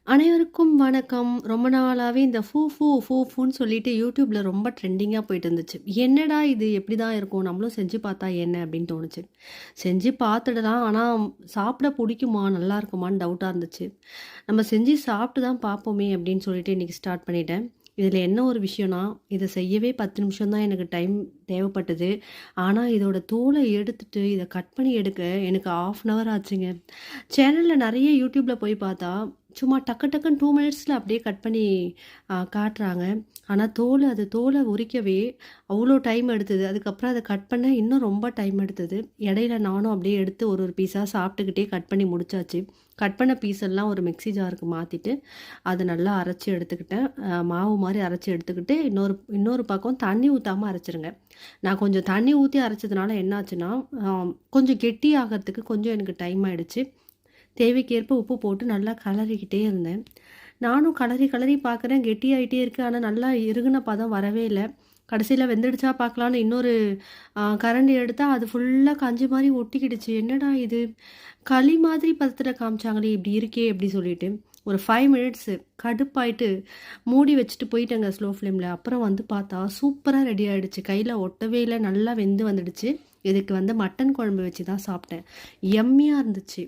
அனைவருக்கும் வணக்கம். ரொம்ப நாளாவே இந்த ஃபூன்னு சொல்லிட்டு YouTubeல ரொம்ப ட்ரெண்டிங்கா போயிட்டு இருந்துச்சு. என்னடா இது எப்படிதான் இருக்கும்? நம்மளும் செஞ்சு பார்த்தா என்ன? அப்படின்னு தோணுச்சு. செஞ்சு பார்த்துடலாம். ஆனா சாப்பிட புடிக்குமா? நல்லா இருக்குமான்னு டவுட்டா இருந்துச்சு. நம்ம செஞ்சு சாப்பிட்டு தான் பார்ப்போமே அப்படின்னு சொல்லிட்டு இன்னைக்கு ஸ்டார்ட் பண்ணிட்டேன். இதில என்ன ஒரு விஷயம்னா, இத செய்யவே 10 நிமிஷம் தான் எனக்கு டைம் தேவைப்பட்டது. ஆனா இதோட தோல எடுத்துட்டு இத கட் பண்ணி எடுக்க எனக்கு 1/2 அன் ஹவர் ஆச்சுங்க. சேனல்ல நெறைய YouTubeல போய் பார்த்தா, சும்மா டக்கு டக்குன்னு 2 மினிட்ஸ்ல அப்படியே கட் பண்ணி காட்டுறாங்க. ஆனா அது தோல உரிக்கவே அவ்ளோ டைம் எடுத்தது. அதுக்கப்புறம் அத கட் பண்ண இன்னும் ரொம்ப டைம் எடுத்தது. இடையில நானும் அப்படியே எடுத்து ஒரு ஒரு பீஸா சாப்பிட்டுக்கிட்டே கட் பண்ணி முடிச்சாச்சு. கட் பண்ண பீஸ் எல்லாம் ஒரு மிக்ஸி ஜாருக்கு மாத்திட்டு, அத நல்லா அரைச்சு எடுத்துக்கிட்டேன். மாவு மாரி அரைச்சு எடுத்துக்கிட்டு, இன்னொரு இன்னொரு பக்கம் தண்ணி ஊத்தாம அரைச்சுருங்க. நான் கொஞ்சம் தண்ணி ஊத்தி அரைச்சதுனால என்னாச்சுன்னா, கொஞ்சம் கெட்டியாகறதுக்கு கொஞ்சம் எனக்கு டைம் ஆயிடுச்சு. தேவைக்கேற்ப உப்பு போட்டு நல்லா கலரிக்கிட்டே இருந்தேன். நானும் கலரி கலரி பார்க்குறேன் கெட்டியாயிட்டே இருக்கு. ஆனா நல்லா இறுகுன பதம் வரவே இல்ல. கடைசியில வெந்துடுச்சா பார்க்கலான்னு இன்னொரு கரண்டி எடுத்தா அது ஃபுல்லா கஞ்சி மாரி ஒட்டிக்கிடுச்சு. என்னடா இது! களி மாதிரி பதத்துல காமிச்சாங்களே! இப்படி இருக்கே! அப்படி சொல்லிட்டு. ஒரு 5 மினிட்ஸ் கடுப்பாயிட்டு மூடி வச்சுட்டு போயிட்டேங்க ஸ்லோ ஃப்ளேம்ல. அப்புறம் வந்து பார்த்தா சூப்பரா ரெடி ஆயிடுச்சு. கையில ஒட்டவே இல்ல. நல்லா வெந்து வந்துடுச்சு. இதுக்கு வந்து மட்டன் குழம்பு வச்சு தான் சாப்பிட்டேன். யம்மியா இருந்துச்சு.